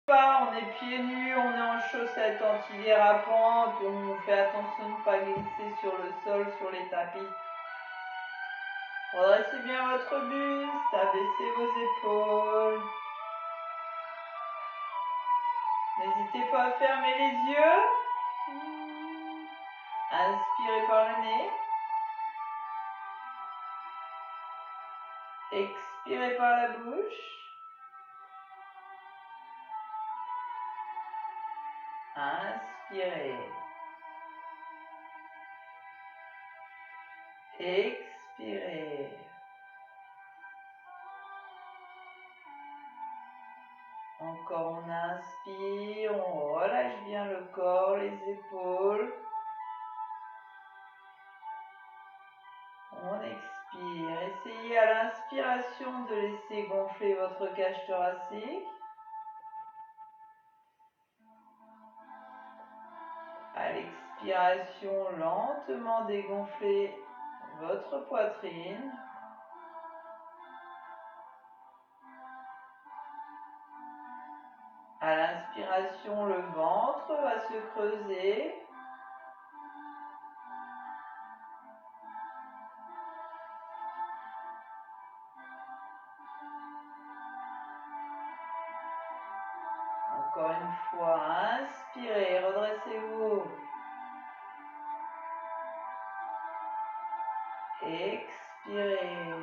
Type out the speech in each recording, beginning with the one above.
On est pieds nus, on est en chaussettes antidérapantes, on fait attention de ne pas glisser sur le sol, sur les tapis. Redressez bien votre buste, abaissez vos épaules. N'hésitez pas à fermer les yeux. Inspirez par le nez. Expirez par la bouche. Inspirez. Expirez. Encore on inspire, on relâche bien le corps, les épaules. On expire. Essayez à l'inspiration de laisser gonfler votre cage thoracique. À l'expiration, lentement dégonflez votre poitrine. À l'inspiration, le ventre va se creuser. Encore une fois, inspirez, redressez-vous. Expirez.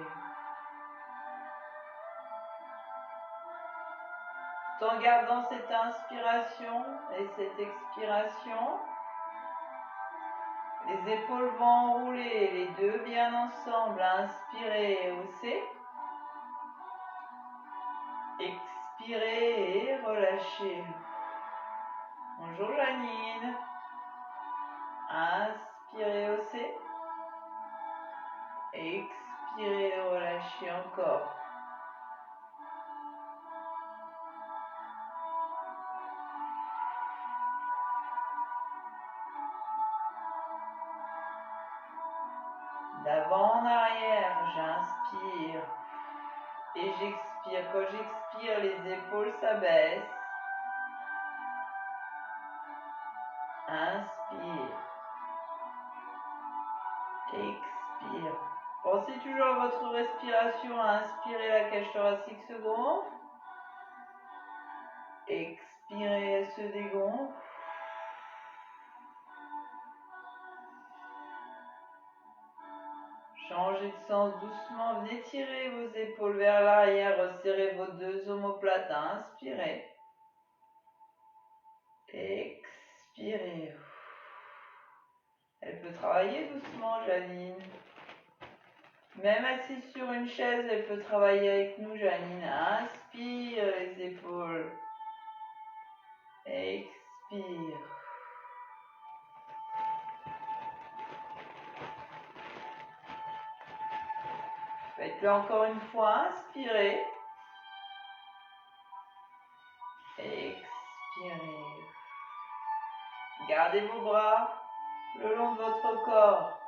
Tout en gardant cette inspiration et cette expiration, les épaules vont enrouler, les deux bien ensemble. Inspirez et haussez. Expirez et relâchez. Bonjour Janine. Inspirez, haussez. Expirez, relâchez encore. D'avant en arrière, j'inspire et j'expire. Quand j'expire, les épaules s'abaissent. Inspire. Expire. Pensez toujours à votre respiration, à inspirer, la cage thoracique se gonfle. Expirez, elle se dégonfle. Changez de sens doucement, venez tirer vos épaules vers l'arrière, resserrez vos deux omoplates, inspirez. Expirez. Elle peut travailler doucement, Janine. Même assise sur une chaise, elle peut travailler avec nous, Janine. Inspire les épaules. Expire. Faites-le encore une fois, inspirez. Expirez. Gardez vos bras le long de votre corps.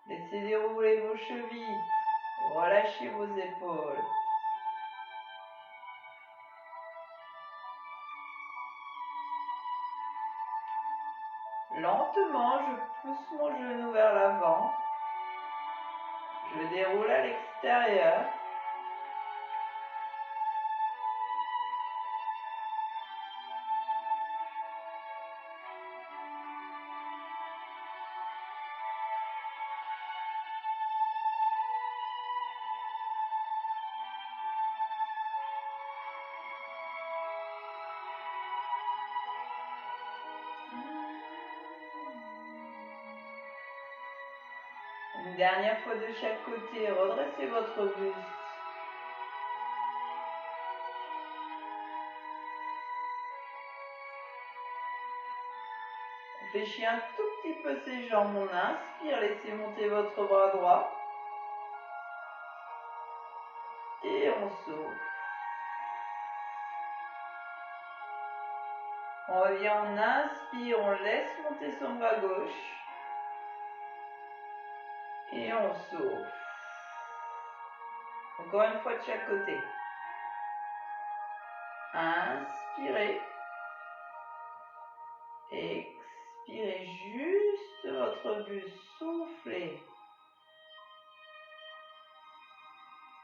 Laissez dérouler vos chevilles. Relâchez vos épaules. Lentement, je pousse mon genou vers l'avant. Je déroule à l'extérieur. Une dernière fois de chaque côté, redressez votre buste. Fléchissez un tout petit peu ses jambes. On inspire, laissez monter votre bras droit. Et on souffle. On revient, on inspire, on laisse monter son bras gauche. Et on souffle. Encore une fois de chaque côté. Inspirez. Expirez juste votre buste. Soufflez.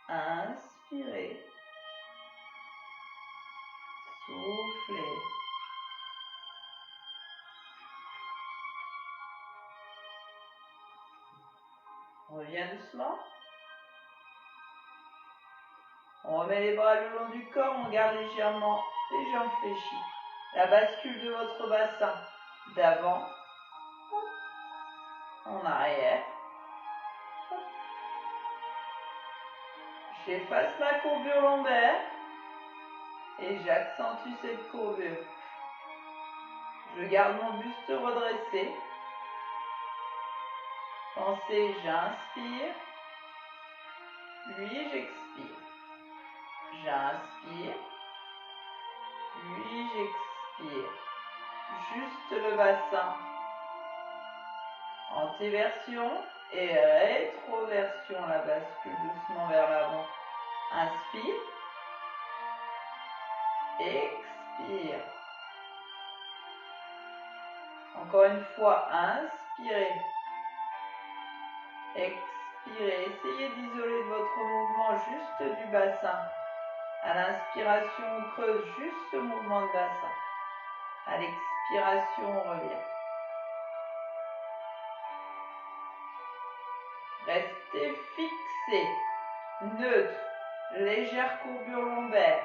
Inspirez. Soufflez. On revient doucement. On remet les bras le long du corps, on garde légèrement les jambes fléchies. La bascule de votre bassin d'avant, en arrière. J'efface ma courbure lombaire et j'accentue cette courbure. Je garde mon buste redressé. Pensez, j'inspire, puis j'expire. J'inspire, puis j'expire. Juste le bassin. Antéversion et rétroversion. La bascule doucement vers l'avant. Inspire. Expire. Encore une fois, inspirez. Expirez. Essayez d'isoler de votre mouvement juste du bassin. À l'inspiration, on creuse juste ce mouvement de bassin. À l'expiration, on revient. Restez fixé, neutre, légère courbure lombaire.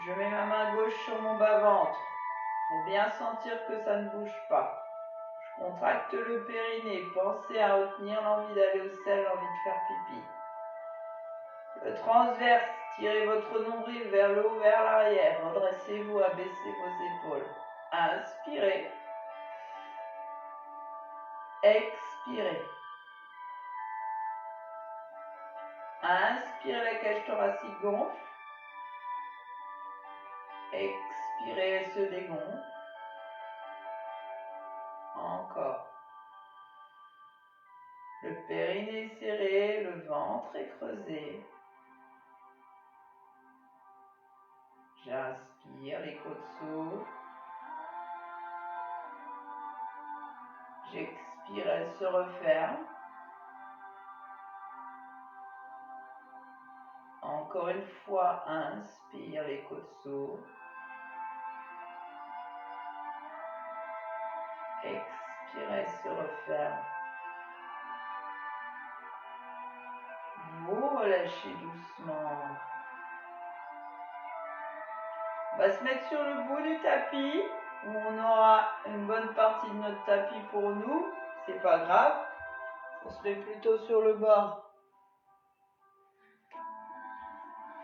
Je mets ma main gauche sur mon bas-ventre pour bien sentir que ça ne bouge pas. Je contracte le périnée. Pensez à retenir l'envie d'aller au sel, l'envie de faire pipi. Le transverse, tirez votre nombril vers le haut, vers l'arrière. Redressez-vous, abaissez vos épaules. Inspirez. Expirez. Inspirez, la cage thoracique gonfle. Expirez, elle se dégonfle. Encore. Le périnée est serré, le ventre est creusé. J'inspire, les côtes s'ouvrent. J'expire, elle se referme. Encore une fois, inspire, les côtes s'ouvrent. Expire, elle se referme. Vous relâchez doucement. On va se mettre sur le bout du tapis, où on aura une bonne partie de notre tapis pour nous. C'est pas grave. On se met plutôt sur le bord.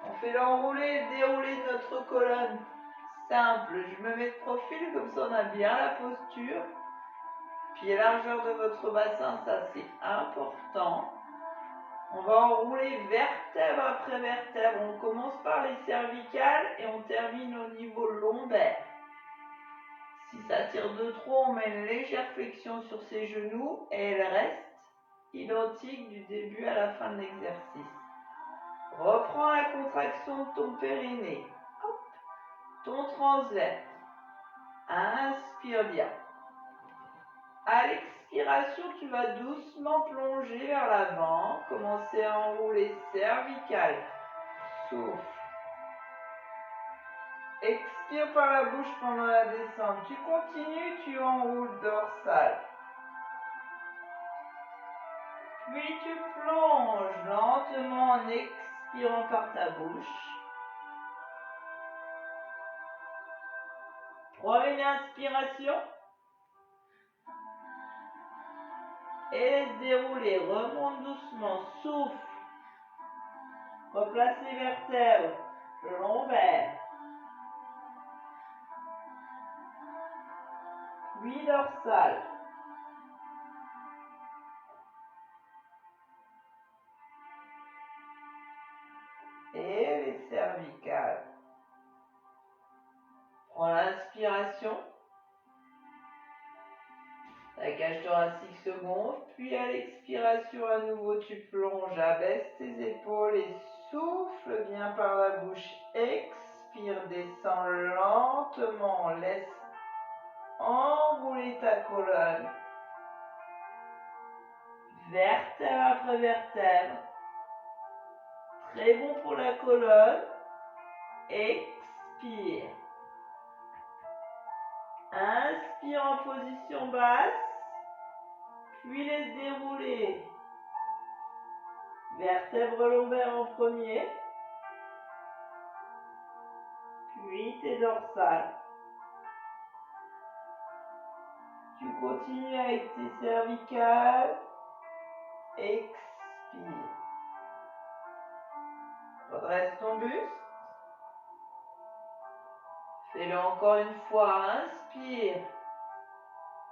On fait l'enroulé et le déroulé de notre colonne. Simple. Je me mets de profil, comme ça on a bien la posture. Puis la largeur de votre bassin, ça c'est important. On va enrouler vertèbre après vertèbre. On commence par les cervicales et on termine au niveau lombaire. Si ça tire de trop, on met une légère flexion sur ses genoux et elle reste identique du début à la fin de l'exercice. Reprends la contraction de ton périnée. Hop. Ton transverse. Inspire bien. À l'expiration, tu vas doucement plonger vers l'avant. Commencer à enrouler cervicale. Souffle. Expire par la bouche pendant la descente. Tu continues, tu enroules dorsale. Puis tu plonges lentement en expirant par ta bouche. Prends une inspiration. Et laisse dérouler. Remonte doucement. Souffle. Replace les vertèbres. Le lombaire. Puis dorsale. Et les cervicales. Prends l'inspiration. La cage thoracique se gonfle, puis à l'expiration à nouveau tu plonges, abaisse tes épaules et souffle bien par la bouche. Expire. expire, descends lentement, laisse enrouler ta colonne. Vertèbre après vertèbre. Très bon pour la colonne. Expire. Inspire en position basse. Puis laisse dérouler. Vertèbre lombaire en premier. Puis tes dorsales. Tu continues avec tes cervicales. Expire. Redresse ton buste. Fais-le encore une fois. Inspire.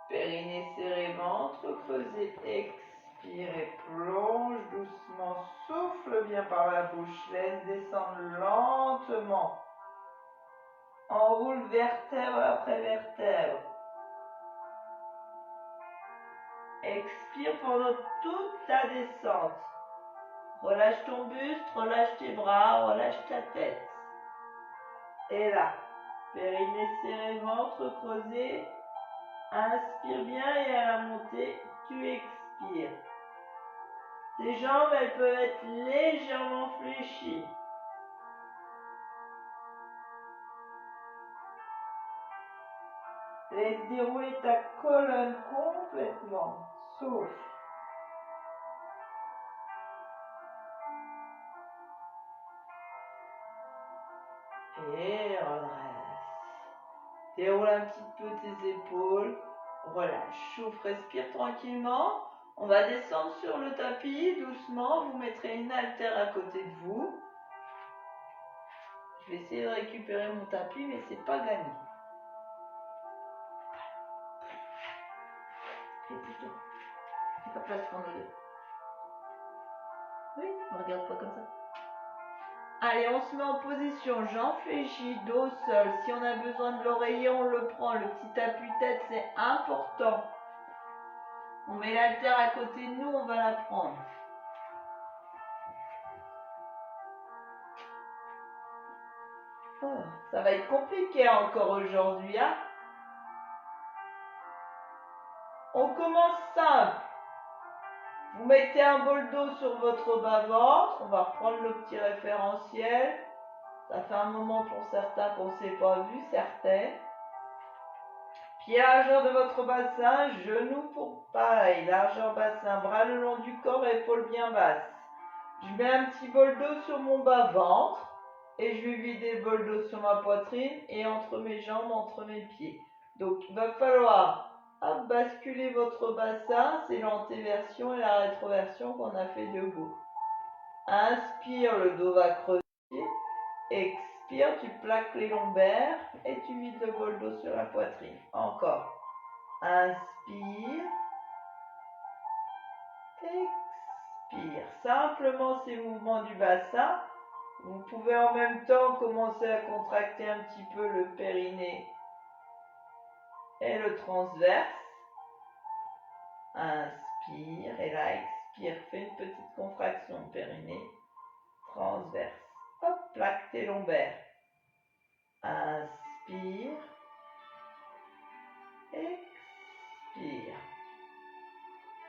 Périnée serré, ventre creusé. Expire et plonge doucement. Souffle bien par la bouche. Laisse descendre lentement. Enroule vertèbre après vertèbre. Expire pendant toute la descente. Relâche ton buste, relâche tes bras, relâche ta tête. Et là, périnée serré, ventre creusé. Inspire bien et à la montée, tu expires. Tes jambes, elles peuvent être légèrement fléchies. Laisse dérouler ta colonne complètement. Souffle. Et redresse. Déroule un petit peu tes épaules. Relâche. Souffle, respire tranquillement. On va descendre sur le tapis doucement. Vous mettrez une haltère à côté de vous. Je vais essayer de récupérer mon tapis, mais c'est pas gagné. Fais plutôt. Fais pas place pour nous deux. Oui, ne regarde pas comme ça. Allez, on se met en position, jambes fléchies, dos au sol. Si on a besoin de l'oreiller, on le prend. Le petit appui-tête, c'est important. On met l'haltère à côté de nous, on va la prendre. Oh, ça va être compliqué encore aujourd'hui, hein? On commence simple. Vous mettez un bol d'eau sur votre bas-ventre. On va reprendre le petit référentiel. Ça fait un moment pour certains qu'on ne s'est pas vu, certaines. Pied largeur de votre bassin, genoux pour pareil, largeur bassin, bras le long du corps, épaules bien basses. Je mets un petit bol d'eau sur mon bas-ventre et je vais vider le bol d'eau sur ma poitrine et entre mes jambes, entre mes pieds. Donc il va falloir basculer votre bassin, c'est l'antéversion et la rétroversion qu'on a fait debout. Inspire, le dos va creuser. Expire, tu plaques les lombaires et tu vides le bol d'eau sur la poitrine. Encore. Inspire. Expire. Simplement ces mouvements du bassin. Vous pouvez en même temps commencer à contracter un petit peu le périnée et le transverse. Inspire et là expire. Fais une petite contraction périnée, transverse. Hop, plaque tes lombaires. Inspire. Expire.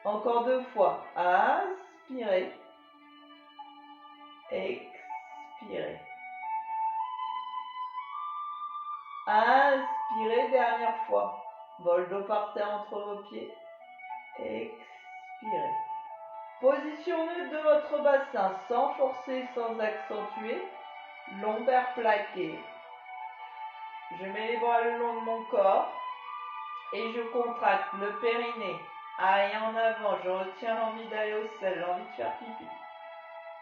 Encore 2 fois. Inspirez. Expirez. Inspirez, dernière fois. Bol d'eau par terre entre vos pieds. Expirez. Position neutre de votre bassin, sans forcer, sans accentuer. Lombaire plaqué. Je mets les bras le long de mon corps et je contracte le périnée. Aïe en avant, je retiens l'envie d'aller au sel, l'envie de faire pipi.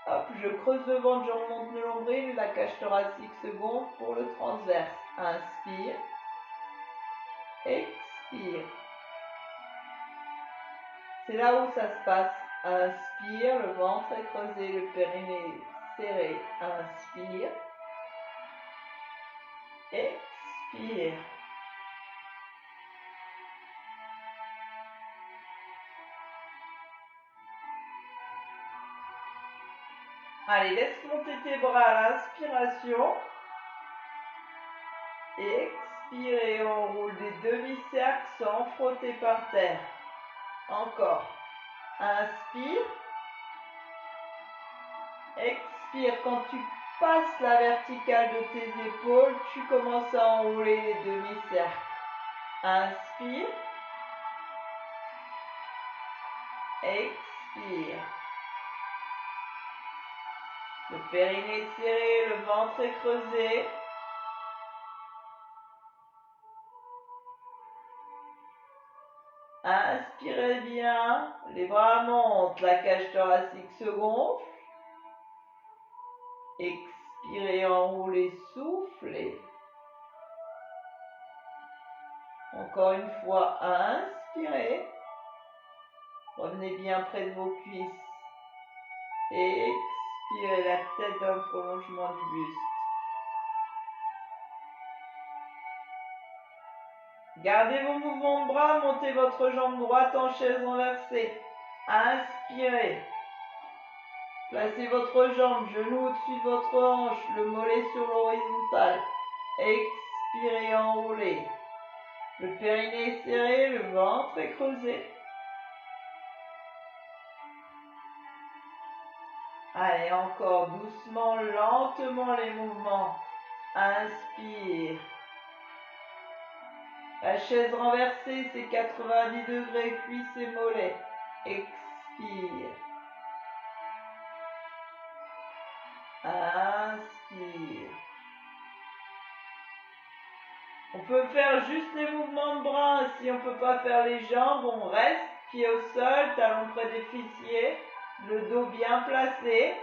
Hop, je creuse le ventre, je remonte le nombril, la cage thoracique se gonfle pour le transverse. Inspire. Expire. C'est là où ça se passe. Inspire, le ventre est creusé, le périnée serré. Inspire. Expire. Allez, laisse monter tes bras à l'inspiration. Expirez, on roule des demi-cercles sans frotter par terre. Encore. Inspire. Expire. Quand tu passes la verticale de tes épaules, tu commences à enrouler les demi-cercles. Inspire. Expire. Le périnée serré, le ventre est creusé. Inspirez bien, les bras montent, la cage thoracique se gonfle. Expirez, enroulez, soufflez. Encore une fois, inspirez. Revenez bien près de vos cuisses. Expirez la tête dans le prolongement du buste. Gardez vos mouvements de bras, montez votre jambe droite en chaise renversée. Inspirez. Placez votre jambe, genou au-dessus de votre hanche, le mollet sur l'horizontale. Expirez, enroulez. Le périnée est serré, le ventre est creusé. Allez, encore doucement, lentement les mouvements. Inspire. La chaise renversée, c'est 90 degrés, cuisses et mollets. Expire. Inspire. On peut faire juste les mouvements de bras. Si on ne peut pas faire les jambes, on reste, pied au sol, talons près des fessiers, le dos bien placé.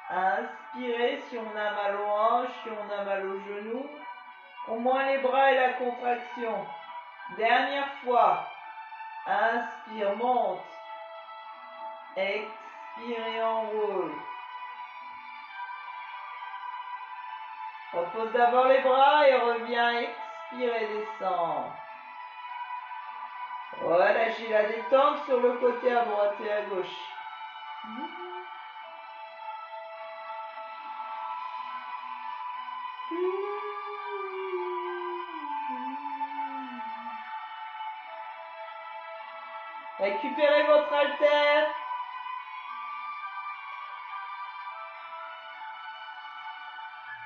Inspirez si on a mal aux hanches, si on a mal aux genoux. Au moins les bras et la contraction. Dernière fois. Inspire, monte. Expire et enroule. Repose d'abord les bras et reviens, expire et descend. Relâchez la détente sur le côté à droite et à gauche. Récupérez votre haltère.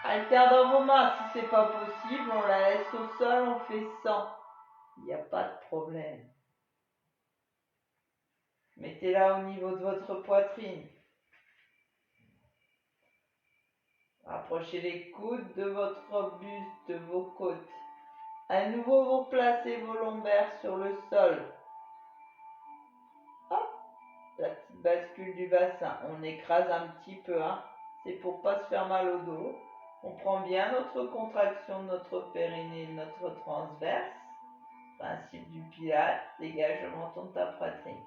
Haltère dans vos mains. Si c'est pas possible, on la laisse au sol, on fait 100. Il n'y a pas de problème. Mettez-la au niveau de votre poitrine. Rapprochez les coudes de votre buste, de vos côtes. À nouveau, vous placez vos lombaires sur le sol. Hop, la petite bascule du bassin. On écrase un petit peu, hein. C'est pour pas se faire mal au dos. On prend bien notre contraction de notre périnée, de notre transverse. Principe du pilate, dégage le menton de ta poitrine.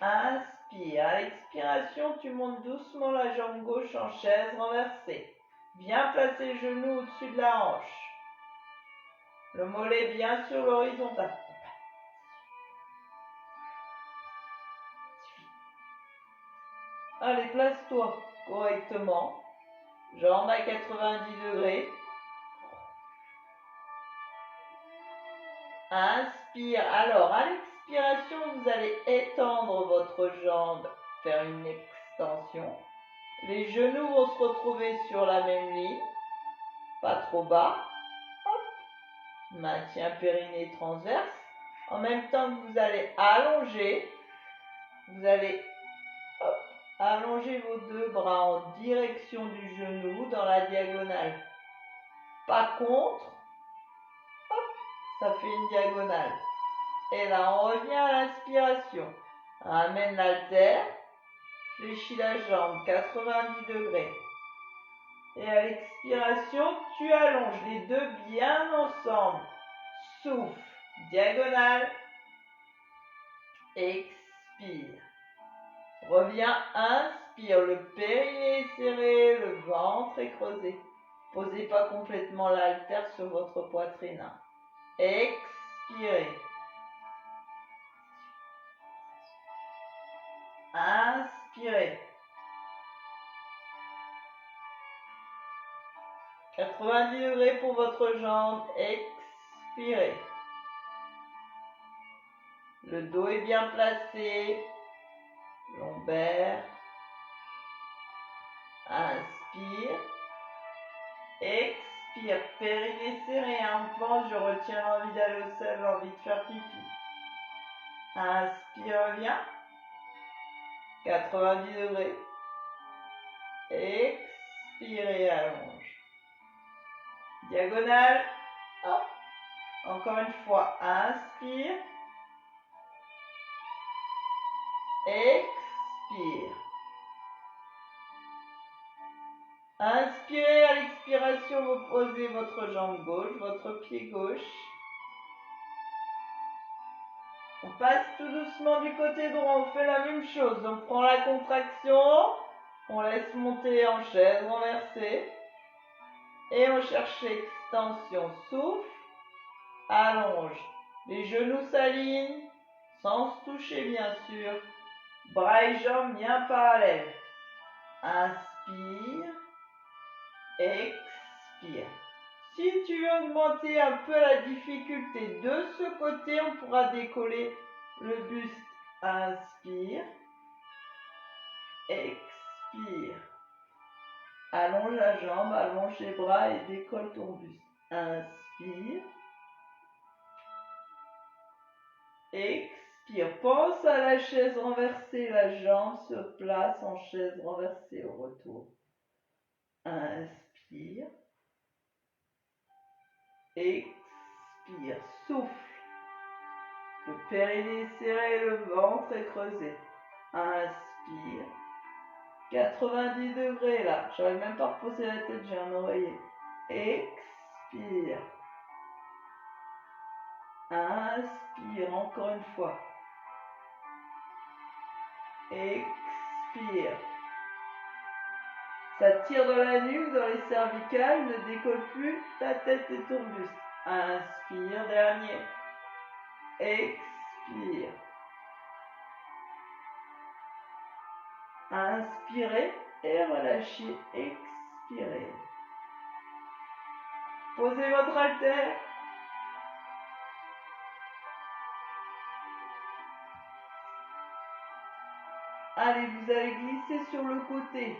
Inspire. À l'expiration, tu montes doucement la jambe gauche en chaise renversée. Bien placer le genou au-dessus de la hanche. Le mollet bien sur l'horizontale. Allez, place-toi correctement. Jambes à 90 degrés. Inspire. Alors, à l'expiration, vous allez étendre votre jambe, faire une extension. Les genoux vont se retrouver sur la même ligne. Pas trop bas. Hop. Maintien périnée transverse. En même temps que vous allez allonger, vous allez allonger vos deux bras en direction du genou dans la diagonale. Pas contre. Hop, ça fait une diagonale. Et là, on revient à l'inspiration. Ramène l'haltère. Fléchis la jambe, 90 degrés. Et à l'expiration, tu allonges les deux bien ensemble. Souffle. Diagonale. Expire. Reviens, inspire. Le périnée est serré, le ventre est creusé. Posez pas complètement l'haltère sur votre poitrine. Expirez. Inspirez. 90 degrés pour votre jambe. Expirez. Le dos est bien placé. Lombaire. Inspire. Expire. Périnée serré. On pense, je retiens l'envie d'aller au sol, l'envie de faire pipi. Inspire, reviens. 90 degrés. Expirez, allonge. Diagonale. Hop. Encore une fois. Inspire. Expire. Inspirez, à l'expiration, vous posez votre jambe gauche, votre pied gauche. On passe tout doucement du côté droit, on fait la même chose. On prend la contraction, on laisse monter en chaise renversée. Et on cherche l'extension. Souffle, allonge. Les genoux s'alignent, sans se toucher bien sûr. Bras et jambes bien parallèles. Inspire. Expire. Si tu veux augmenter un peu la difficulté de ce côté, on pourra décoller le buste. Inspire. Expire. Allonge la jambe, allonge les bras et décolle ton buste. Inspire. Expire. Pense à la chaise renversée, la jambe se place en chaise renversée au retour. Inspire. Expire. Souffle. Le périnée est serré, le ventre est creusé. Inspire. 90 degrés là. J'arrive même pas à reposer la tête, j'ai un oreiller. Expire. Inspire encore une fois. Expire. Ça tire dans la nuque, dans les cervicales, ne décolle plus ta tête et ton buste. Inspire, dernier. Expire. Inspirez et relâchez. Expirez. Posez votre haltère. Allez, vous allez glisser sur le côté.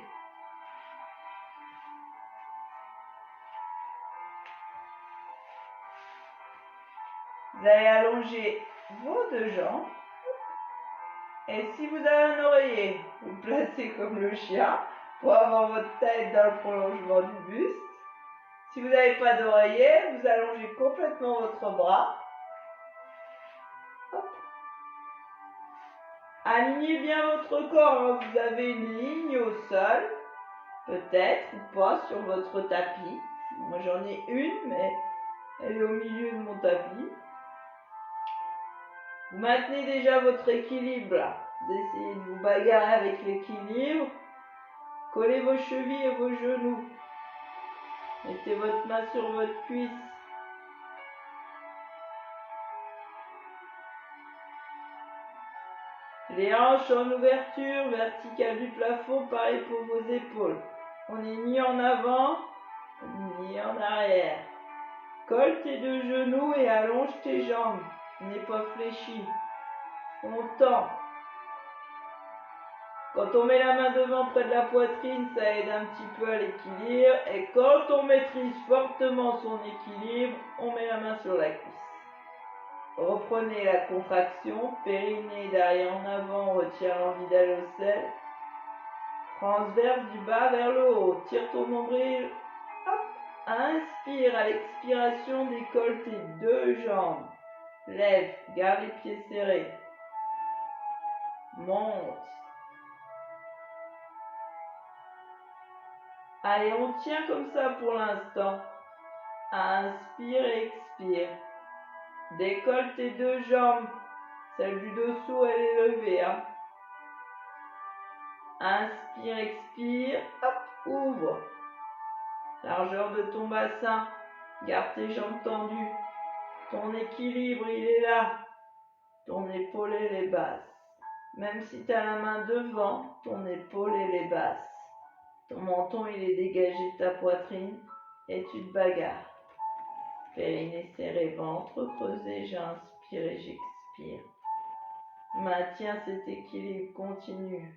Vous allez allonger vos deux jambes. Et si vous avez un oreiller, vous le placez comme le chien pour avoir votre tête dans le prolongement du buste. Si vous n'avez pas d'oreiller, vous allongez complètement votre bras. Hop. Alignez bien votre corps. Vous avez une ligne au sol, peut-être ou pas, sur votre tapis. Moi j'en ai une, mais elle est au milieu de mon tapis. Vous maintenez déjà votre équilibre là. Vous essayez de vous bagarrer avec l'équilibre. Collez vos chevilles et vos genoux. Mettez votre main sur votre cuisse. Les hanches en ouverture, verticale du plafond, pareil pour vos épaules. On n'est ni en avant, ni en arrière. Colle tes deux genoux et allonge tes jambes. N'est pas fléchi. On tend. Quand on met la main devant près de la poitrine, ça aide un petit peu à l'équilibre. Et quand on maîtrise fortement son équilibre, on met la main sur la cuisse. Reprenez la contraction, périnée derrière en avant, on retire l'envie d'aller au sel. Transverse du bas vers le haut, tire ton nombril. Hop. Inspire, à l'expiration, décolle tes deux jambes. Lève, garde les pieds serrés. Monte. Allez, on tient comme ça pour l'instant. Inspire et expire. Décolle tes deux jambes. Celle du dessous, elle est levée. Hein. Inspire, expire. Hop, ouvre. Largeur de ton bassin. Garde tes jambes tendues. Ton équilibre, il est là. Ton épaule, elle est basse. Même si tu as la main devant, ton épaule, elle est basse. Ton menton, il est dégagé de ta poitrine. et tu te bagarres. Périnée serré, ventre creusé, j'inspire et j'expire. Maintiens cet équilibre, continue.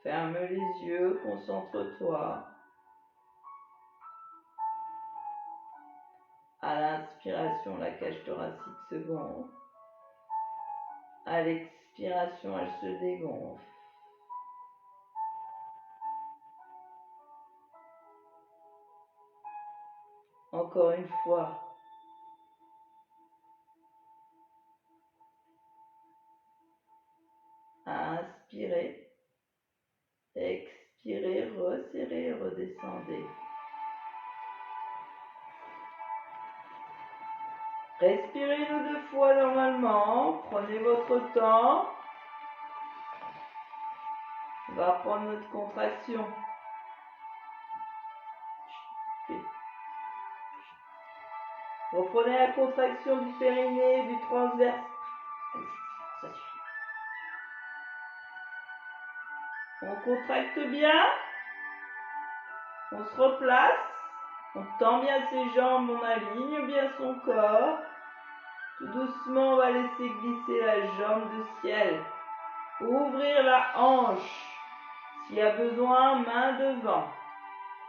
Ferme les yeux, concentre-toi. À l'inspiration, la cage thoracique se gonfle. À l'expiration, elle se dégonfle. Encore une fois. Inspirez. Expirez, resserrez, redescendez. Respirez-le 2 fois normalement. Prenez votre temps. On va reprendre notre contraction. Reprenez la contraction du périnée, du transverse. Ça suffit. On contracte bien. On se replace. On tend bien ses jambes, on aligne bien son corps. Tout doucement, on va laisser glisser la jambe de ciel. Ouvrir la hanche. S'il y a besoin, main devant.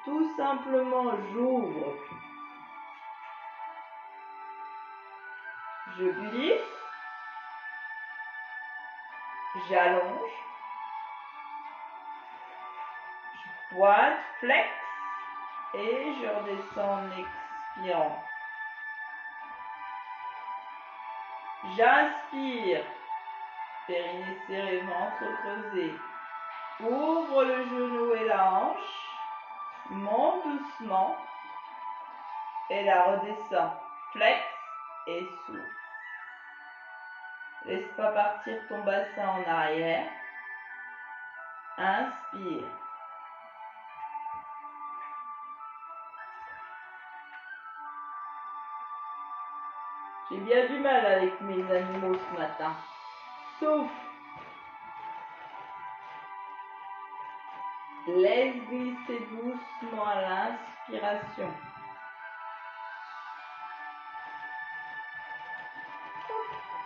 Tout simplement, j'ouvre. Je glisse. J'allonge. Je pointe, flex. Et je redescends en expirant. J'inspire. Périnée serré, ventre creusé. Ouvre le genou et la hanche. Monte doucement. Et la redescend. Flex et souffle. Laisse pas partir ton bassin en arrière. Inspire. J'ai bien du mal avec mes animaux ce matin. Souffle. Laisse glisser doucement à l'inspiration.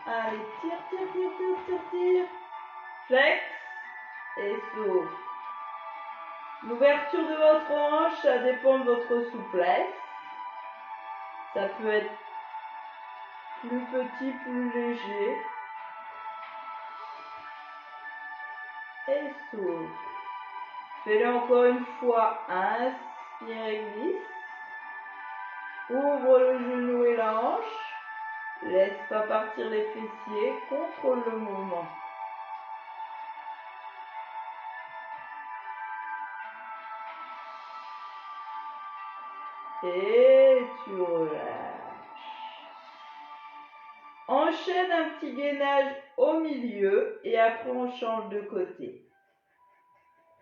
Allez, tire, tire, tire, tire, tire, tire. Flex et souffle. L'ouverture de votre hanche, ça dépend de votre souplesse. Ça peut être plus petit, plus léger. Et souffle. Fais-le encore une fois. Inspire et glisse. Ouvre le genou et la hanche. Laisse pas partir les fessiers. Contrôle le mouvement. Et tu relâches. Enchaîne un petit gainage au milieu et après on change de côté.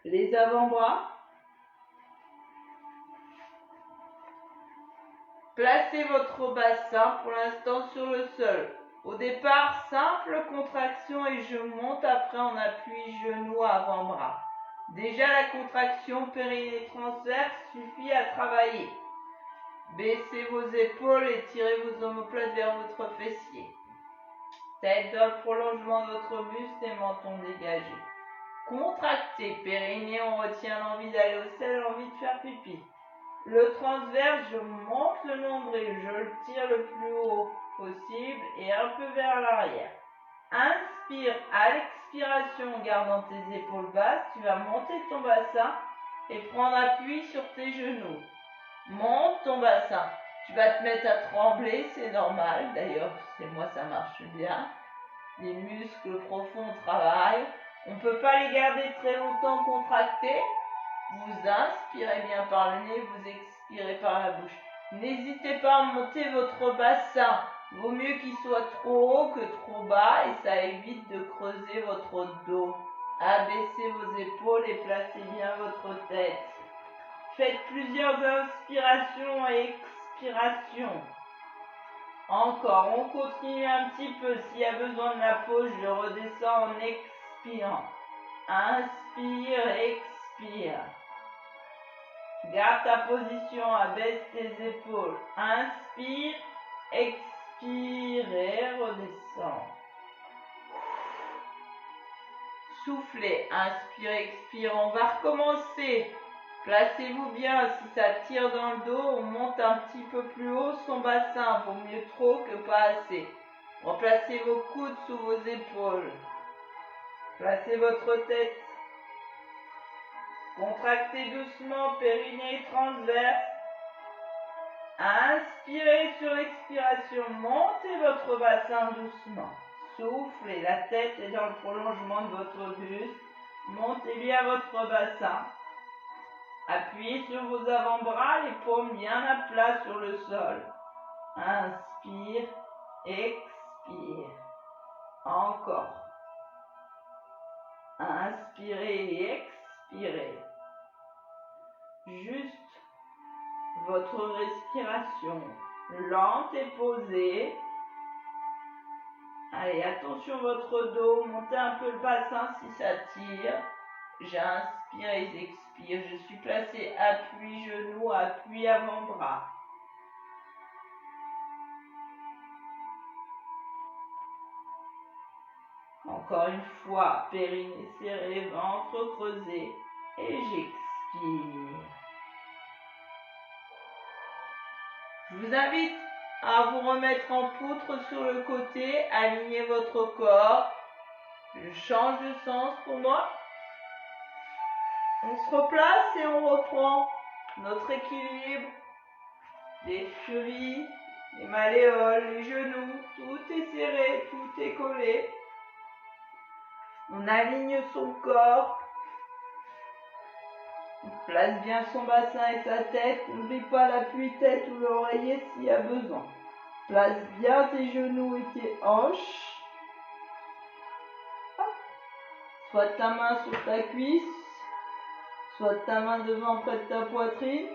Les avant-bras. Placez votre bassin pour l'instant sur le sol. Au départ, simple contraction et je monte. Après, on appuie genou, avant-bras. Déjà, la contraction périnée transverse suffit à travailler. Baissez vos épaules et tirez vos omoplates vers votre fessier. Tête dans le prolongement de votre buste et menton dégagé. Contractez, périnée, on retient l'envie d'aller au sel, l'envie de faire pipi. Le transverse, je monte le nombril, je le tire le plus haut possible et un peu vers l'arrière. Inspire, à l'expiration, en gardant tes épaules basses, tu vas monter ton bassin et prendre appui sur tes genoux. Monte ton bassin. Tu vas te mettre à trembler, c'est normal. D'ailleurs, chez moi, ça marche bien. Les muscles profonds travaillent. On ne peut pas les garder très longtemps contractés. Vous inspirez bien par le nez, vous expirez par la bouche. N'hésitez pas à monter votre bassin. Vaut mieux qu'il soit trop haut que trop bas et ça évite de creuser votre dos. Abaissez vos épaules et placez bien votre tête. Faites plusieurs inspirations et expirations. Encore, on continue un petit peu. S'il y a besoin de la pause, je redescends en expirant. Inspire, expire. Garde ta position, abaisse tes épaules. Inspire, expire et redescends. Soufflez, inspire, expire. On va recommencer. Placez-vous bien. Si ça tire dans le dos, on monte un petit peu plus haut son bassin. Vaut mieux trop que pas assez. Replacez vos coudes sous vos épaules. Placez votre tête. Contractez doucement, périnée transverse. Inspirez sur l'expiration. Montez votre bassin doucement. Soufflez, la tête est dans le prolongement de votre buste. Montez bien votre bassin. Appuyez sur vos avant-bras, les paumes bien à plat sur le sol. Inspire, expire. Encore. Inspirez et expirez. Juste votre respiration lente et posée. Allez, attention votre dos, montez un peu le bassin si ça tire. J'inspire et j'expire. Je suis placé appui genou, appui avant-bras. Encore une fois, périnée serré, ventre creusé. Et j'expire. Je vous invite à vous remettre en poutre sur le côté, alignez votre corps. Je change de sens pour moi. On se replace et on reprend notre équilibre. Les chevilles, les malléoles, les genoux, tout est serré, tout est collé. On aligne son corps. On place bien son bassin et sa tête. N'oublie pas l'appui-tête ou l'oreiller s'il y a besoin. Place bien tes genoux et tes hanches. Soit ta main sur ta cuisse, soit ta main devant près de ta poitrine.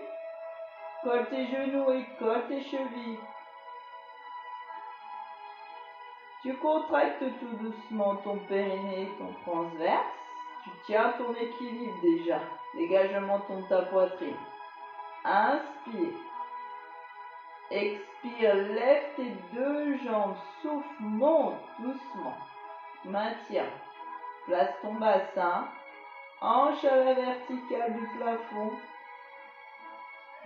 Colle tes genoux et colle tes chevilles. Tu contractes tout doucement ton périnée et ton transverse. Tu tiens ton équilibre déjà. Dégage le menton de ta poitrine. Inspire. Expire. Lève tes deux jambes. Souffle. Monte doucement. Maintiens. Place ton bassin. Hanche à la verticale du plafond.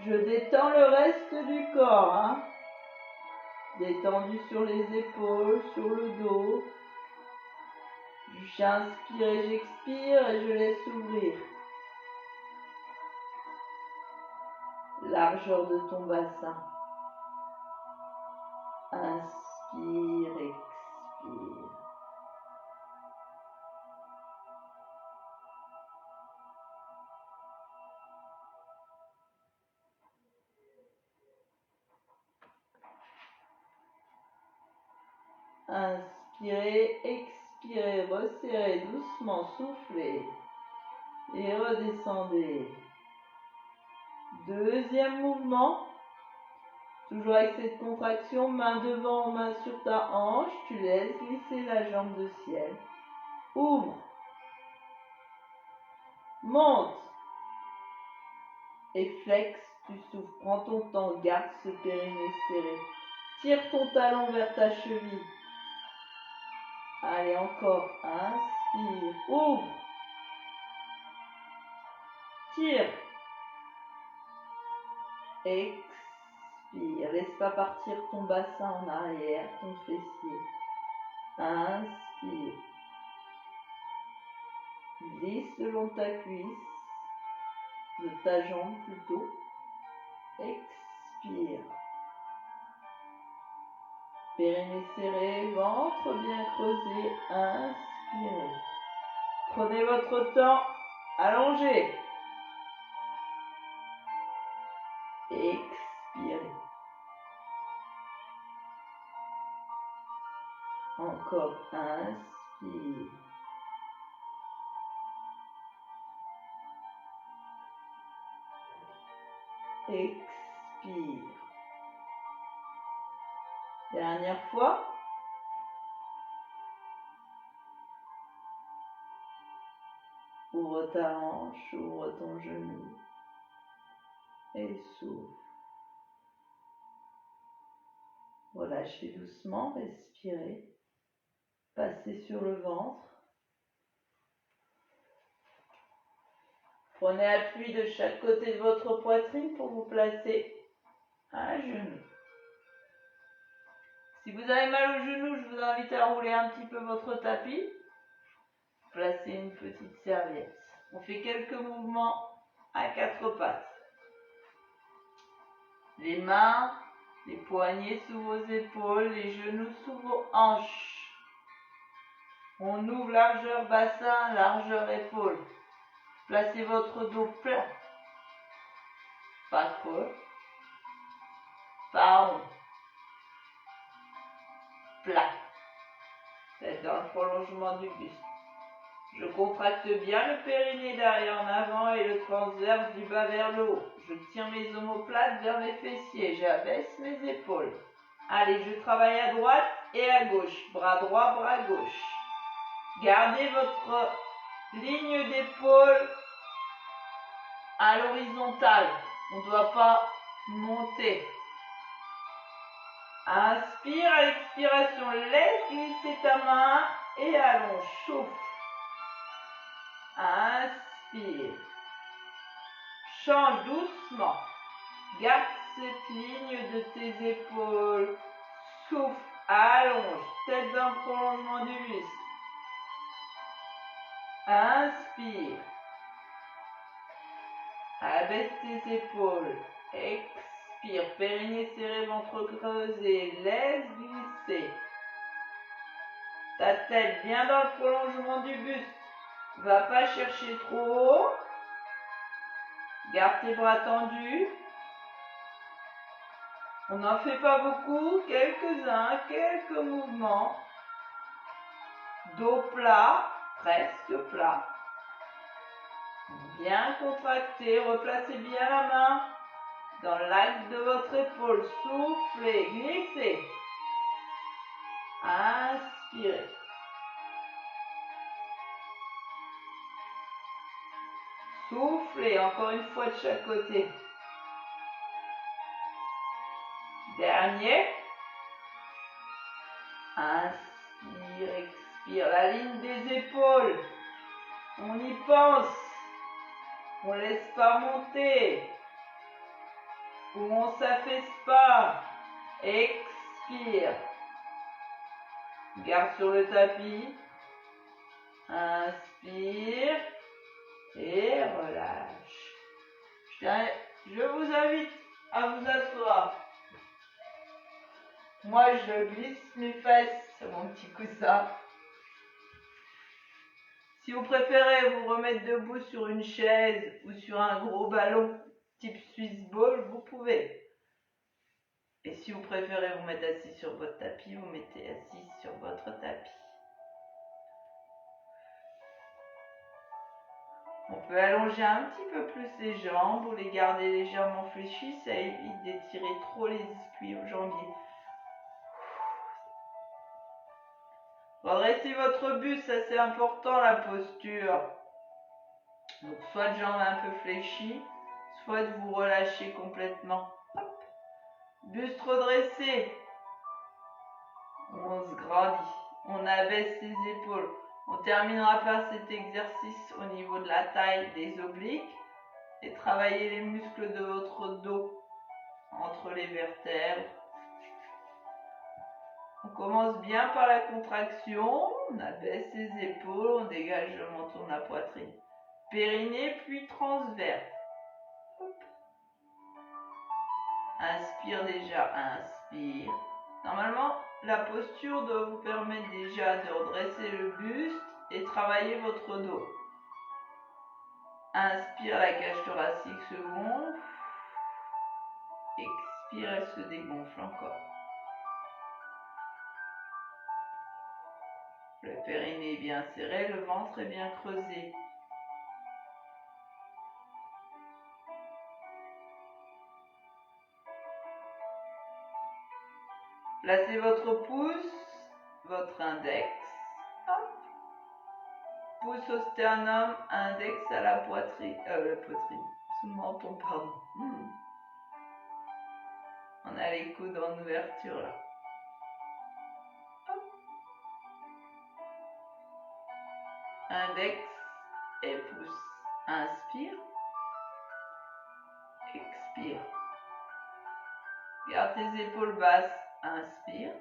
Je détends le reste du corps. Hein. Détendu sur les épaules, sur le dos. J'inspire et j'expire et je laisse ouvrir. Largeur de ton bassin. Inspire, expire. Inspirez, expirez, resserrez doucement, soufflez et redescendez. Deuxième mouvement. Toujours avec cette contraction, main devant, main sur ta hanche, tu laisses glisser la jambe de ciel. Ouvre. Monte. Et flex, tu souffles. Prends ton temps, garde ce périnée serré. Tire ton talon vers ta cheville. Allez, encore. Inspire. Ouvre. Tire. Expire. Laisse pas partir ton bassin en arrière, ton fessier. Inspire. Glisse le long de ta cuisse, de ta jambe plutôt. Expire. Périnée serré, ventre bien creusé. Inspirez. Prenez votre temps. Allongez. Expirez. Encore. Inspire. Expire. Dernière fois. Ouvre ta hanche, ouvre ton genou. et souffle. Relâchez doucement, respirez. Passez sur le ventre. Prenez appui de chaque côté de votre poitrine pour vous placer à genoux. Si vous avez mal au genou, je vous invite à rouler un petit peu votre tapis. Placez une petite serviette. On fait quelques mouvements à quatre pattes. Les mains, les poignets sous vos épaules, les genoux sous vos hanches. On ouvre largeur bassin, largeur épaule. Placez votre dos plat. Pas creux. Pas rond. Plat. Tête dans le prolongement du buste. Je contracte bien le périnée derrière en avant et le transverse du bas vers le haut. Je tiens mes omoplates vers mes fessiers. J'abaisse mes épaules. Allez, je travaille à droite et à gauche. Bras droit, bras gauche. Gardez votre ligne d'épaule à l'horizontale. On ne doit pas monter. Inspire, à l'expiration, laisse glisser ta main et allonge. Souffle. Inspire. Change doucement. Garde cette ligne de tes épaules. Souffle. Allonge. Tête dans le prolongement du buste. Inspire. Abaisse tes épaules. Expire. Périnée serré, ventre creusé. Laisse glisser. Ta tête bien dans le prolongement du buste. Va pas chercher trop haut. Garde tes bras tendus. On n'en fait pas beaucoup. Quelques-uns, quelques mouvements. Dos plat, presque plat. Bien contracté. Replacez bien la main dans l'axe de votre épaule. Soufflez, glissez. Inspirez. Soufflez, encore une fois de chaque côté. Dernier. Inspire, expire. La ligne des épaules. On y pense. On ne laisse pas monter. Ou on ne s'affaisse pas. Expire. Garde sur le tapis. Inspire. Et relâche. Je vous invite à vous asseoir. Moi, je glisse mes fesses sur mon petit coussin. Si vous préférez vous remettre debout sur une chaise ou sur un gros ballon type Swiss Ball, vous pouvez. Et si vous préférez vous mettre assis sur votre tapis, vous mettez assis sur votre tapis. On peut allonger un petit peu plus les jambes ou les garder légèrement fléchies, ça évite d'étirer trop les ischio-jambiers. Redressez votre buste, ça c'est important la posture. Donc soit de jambes un peu fléchies, soit de vous relâcher complètement. Hop. Buste redressé. On se grandit. On abaisse les épaules. On terminera par cet exercice au niveau de la taille des obliques et travailler les muscles de votre dos entre les vertèbres. On commence bien par la contraction, on abaisse les épaules, on dégage le menton de la poitrine. Périnée puis transverse. Hop. Inspire déjà, inspire. Normalement, la posture doit vous permettre déjà de redresser le buste et travailler votre dos. Inspire, la cage thoracique se gonfle. Expire, elle se dégonfle encore. Le périnée est bien serré, le ventre est bien creusé. Placez votre pouce, votre index. Hop. Pouce au sternum, index à la poitrine, sous le menton, pardon. On a les coudes en ouverture là. Hop. Index et pouce. Inspire. Expire. Garde tes épaules basses. Inspire.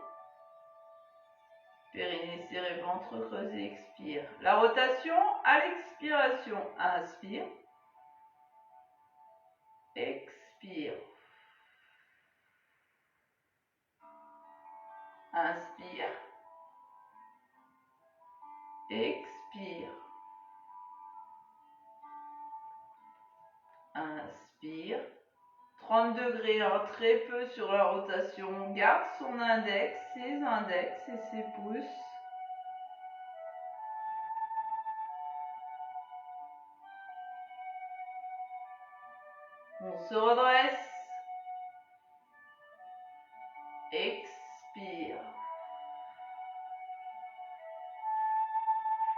Périnée serré, ventre creusé, expire. La rotation à l'expiration. Inspire. Expire. Inspire. Expire. Inspire. 30 degrés, hein, très peu sur la rotation. On garde son index, ses index et ses pouces. On se redresse. Expire.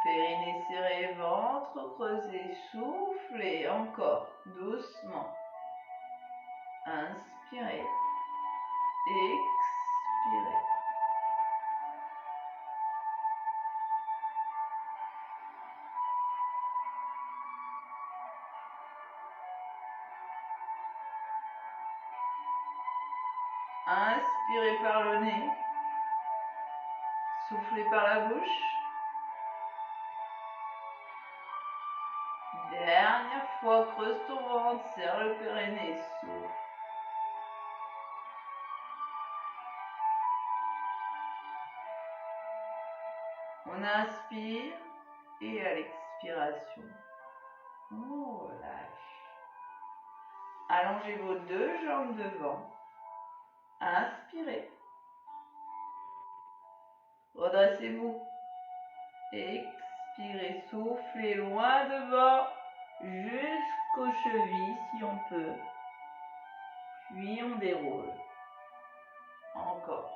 Périnée serré, ventre creusé, soufflez encore, doucement. Inspirez. Expirez. Inspirez par le nez. Soufflez par la bouche. Dernière fois, creuse ton ventre, serre le périnée, souffle. On inspire et à l'expiration, on relâche. Allongez vos deux jambes devant. Inspirez. Redressez-vous. Expirez, soufflez loin devant jusqu'aux chevilles si on peut. Puis on déroule. Encore.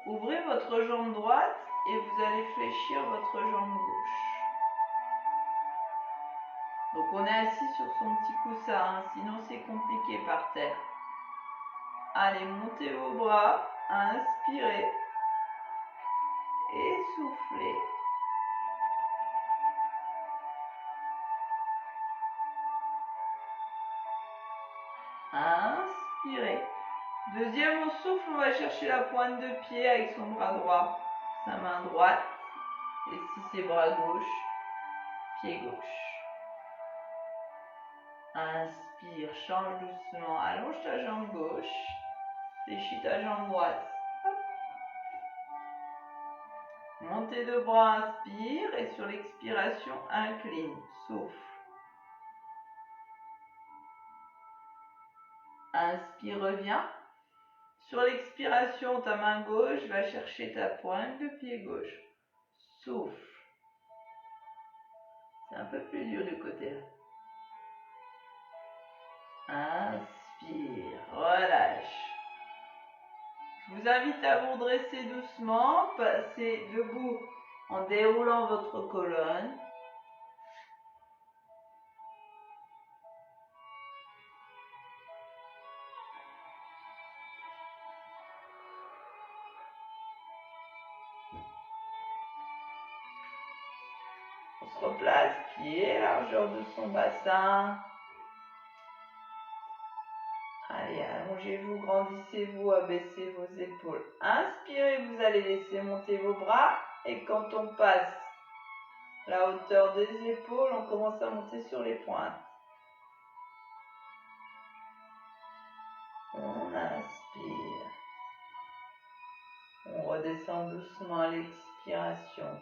Ouvrez votre jambe droite et vous allez fléchir votre jambe gauche. Donc on est assis sur son petit coussin, hein, sinon c'est compliqué par terre. Allez, montez vos bras, inspirez et soufflez. Inspirez. Deuxième au souffle, on va chercher la pointe de pied avec son bras droit, sa main droite. Et si c'est bras gauche, pied gauche. Inspire, change doucement, allonge ta jambe gauche, fléchis ta jambe droite. Hop. Montez le bras, inspire et sur l'expiration, incline, souffle. Inspire, reviens. Sur l'expiration, ta main gauche va chercher ta pointe de pied gauche. Souffle. C'est un peu plus dur du côté là. Inspire, relâche. Je vous invite à vous redresser doucement, passer debout en déroulant votre colonne. On se replace, pied, largeur de son bassin. Allez, allongez-vous, grandissez-vous, abaissez vos épaules. Inspirez, vous allez laisser monter vos bras. Et quand on passe la hauteur des épaules, on commence à monter sur les pointes. On inspire. On redescend doucement à l'expiration.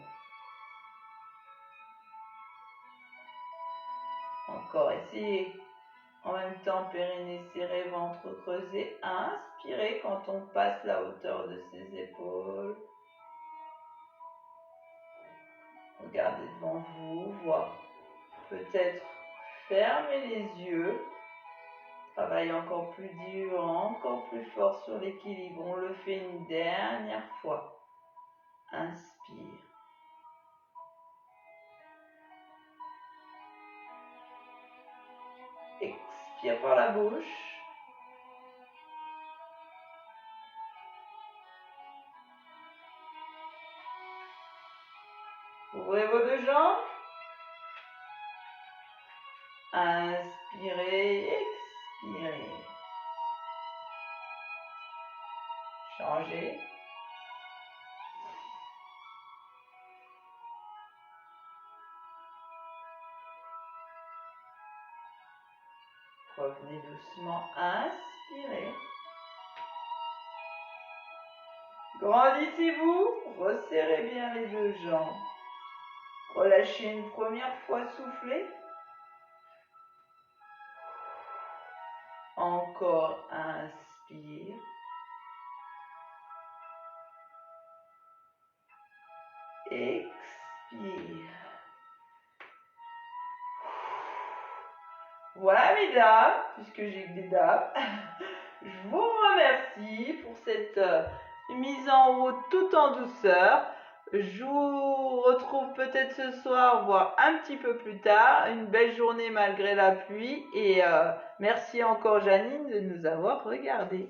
Encore, essayez. En même temps, périnée serré, ventre creusé. Inspirez quand on passe la hauteur de ses épaules. Regardez devant vous, voire peut-être fermez les yeux. Travail encore plus dur, encore plus fort sur l'équilibre. On le fait une dernière fois. Inspire. Expire par la bouche. Ouvrez vos deux jambes. Inspirez, expirez. Changez. Revenez doucement, inspirez. Grandissez-vous, resserrez bien les deux jambes. Relâchez une première fois, soufflez. Encore, inspire. Expire. Voilà mes dames, puisque j'ai que des dames. Je vous remercie pour cette mise en route tout en douceur. Je vous retrouve peut-être ce soir, voire un petit peu plus tard. Une belle journée malgré la pluie. Et merci encore Janine de nous avoir regardés.